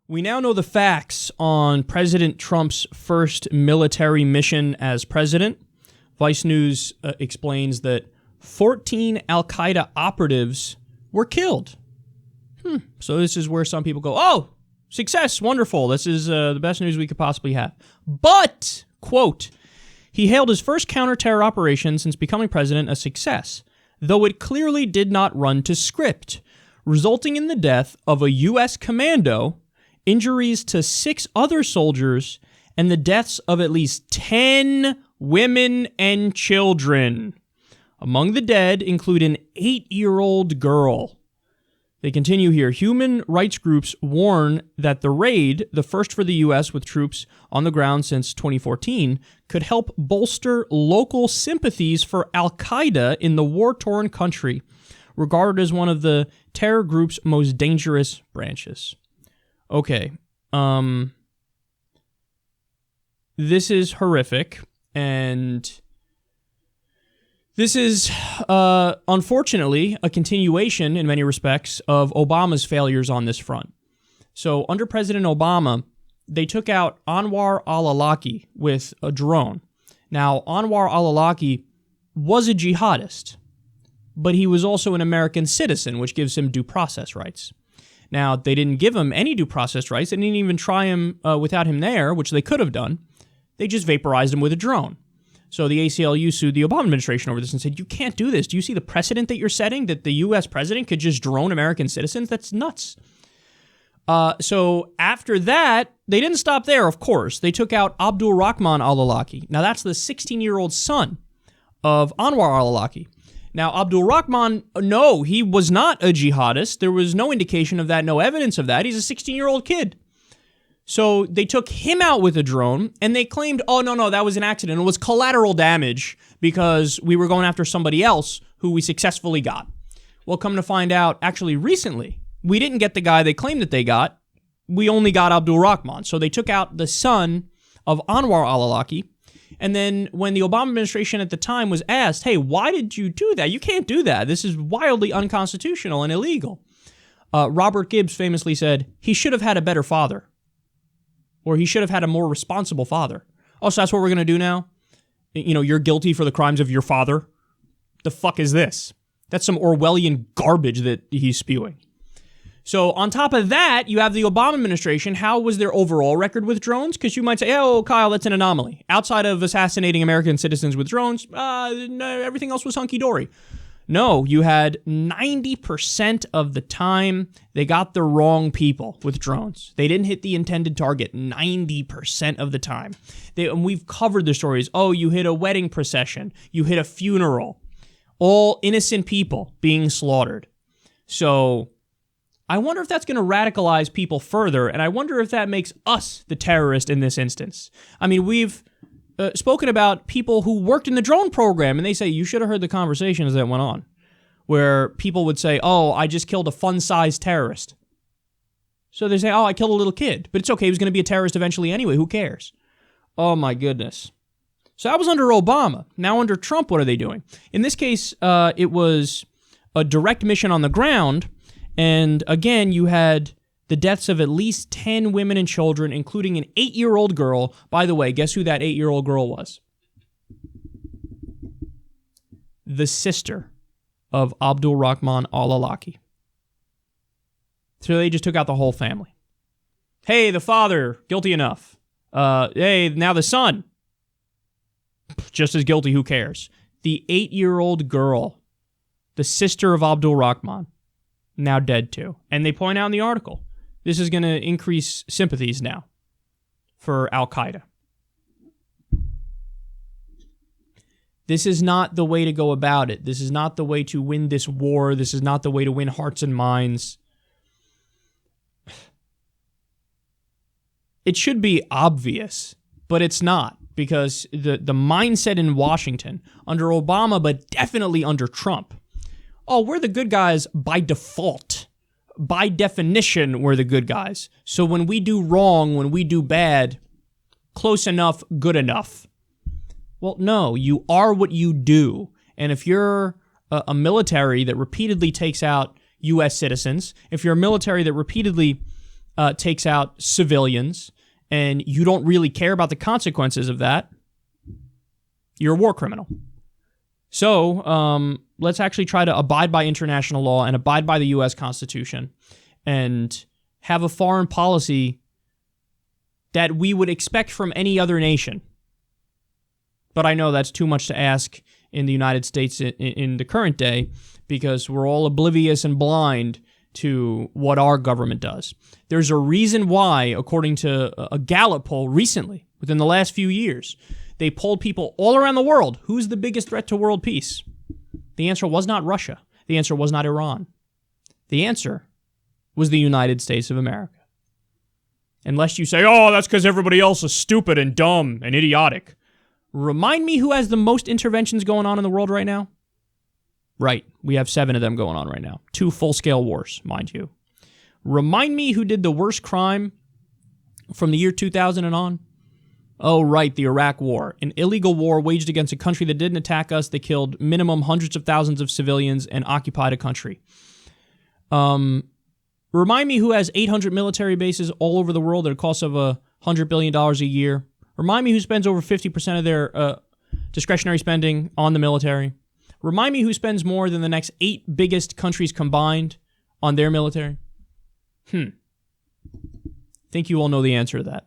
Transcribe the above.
We now know the facts on President Trump's first military mission as president. Vice News explains that 14 al-Qaeda operatives were killed. So this is where some people go, oh, success, wonderful. This is the best news we could possibly have. But, quote, he hailed his first counter-terror operation since becoming president a success, though it clearly did not run to script, resulting in the death of a U.S. commando, injuries to 6 other soldiers, and the deaths of at least 10 women and children. Among the dead include an 8-year-old girl. They continue here. Human rights groups warn that the raid, the first for the U.S. with troops on the ground since 2014, could help bolster local sympathies for al-Qaeda in the war-torn country, regarded as one of the terror group's most dangerous branches. Okay, this is horrific, and this is, unfortunately, a continuation, in many respects, of Obama's failures on this front. So, under President Obama, they took out Anwar al-Awlaki with a drone. Now, Anwar al-Awlaki was a jihadist, but he was also an American citizen, which gives him due process rights. Now, they didn't give him any due process rights. They didn't even try him without him there, which they could have done. They just vaporized him with a drone. So the ACLU sued the Obama administration over this and said, you can't do this. Do you see the precedent that you're setting, that the U.S. president could just drone American citizens? That's nuts. So after that, they didn't stop there, of course. They took out Abdul-Rahman al-Awlaki. Now, that's the 16-year-old son of Anwar al-Awlaki. Now, Abdul-Rahman, no, he was not a jihadist. There was no indication of that, no evidence of that. He's a 16-year-old kid. So they took him out with a drone, and they claimed, oh, no, that was an accident. It was collateral damage because we were going after somebody else who we successfully got. Well, come to find out, actually, recently, we didn't get the guy they claimed that they got. We only got Abdul-Rahman. So they took out the son of Anwar al-Awlaki. And then when the Obama administration at the time was asked, hey, why did you do that? You can't do that. This is wildly unconstitutional and illegal. Robert Gibbs famously said, he should have had a better father. Or he should have had a more responsible father. Oh, so that's what we're going to do now? You know, you're guilty for the crimes of your father? The fuck is this? That's some Orwellian garbage that he's spewing. So on top of that, you have the Obama administration. How was their overall record with drones? Because you might say, oh, Kyle, that's an anomaly. Outside of assassinating American citizens with drones, everything else was hunky-dory. No, you had 90% of the time they got the wrong people with drones. They didn't hit the intended target 90% of the time. And we've covered the stories. Oh, you hit a wedding procession. You hit a funeral. All innocent people being slaughtered. So I wonder if that's going to radicalize people further, and I wonder if that makes us the terrorist in this instance. I mean, we've spoken about people who worked in the drone program, and they say, you should have heard the conversations that went on, where people would say, oh, I just killed a fun-sized terrorist. So they say, oh, I killed a little kid, but it's okay, he was going to be a terrorist eventually anyway, who cares? Oh my goodness. So that was under Obama. Now under Trump, what are they doing? In this case, it was a direct mission on the ground. And again, you had the deaths of at least 10 women and children, including an 8-year-old girl. By the way, guess who that 8-year-old girl was? The sister of Abdul-Rahman al-Awlaki. So they just took out the whole family. Hey, the father, guilty enough. Hey, now the son, just as guilty, who cares? The 8-year-old girl, the sister of Abdul-Rahman, now dead too. And they point out in the article, this is going to increase sympathies now for al-Qaeda. This is not the way to go about it. This is not the way to win this war. This is not the way to win hearts and minds. It should be obvious, but it's not, because the mindset in Washington, under Obama, but definitely under Trump, oh, we're the good guys by default. By definition, we're the good guys. So when we do wrong, when we do bad, close enough, good enough. Well, no, you are what you do. And if you're a military that repeatedly takes out U.S. citizens, if you're a military that repeatedly takes out civilians and you don't really care about the consequences of that, you're a war criminal. So let's actually try to abide by international law and abide by the U.S. Constitution and have a foreign policy that we would expect from any other nation. But I know that's too much to ask in the United States in the current day because we're all oblivious and blind to what our government does. There's a reason why, according to a Gallup poll recently, within the last few years, they polled people all around the world, who's the biggest threat to world peace? The answer was not Russia. The answer was not Iran. The answer was the United States of America. Unless you say, oh, that's because everybody else is stupid and dumb and idiotic. Remind me who has the most interventions going on in the world right now? Right, we have 7 of them going on right now. 2 full-scale wars, mind you. Remind me who did the worst crime from the year 2000 and on? Oh, right, the Iraq War. An illegal war waged against a country that didn't attack us. They killed minimum hundreds of thousands of civilians and occupied a country. Remind me who has 800 military bases all over the world at a cost of $100 billion a year. Remind me who spends over 50% of their discretionary spending on the military. Remind me who spends more than the next 8 biggest countries combined on their military. Think you all know the answer to that.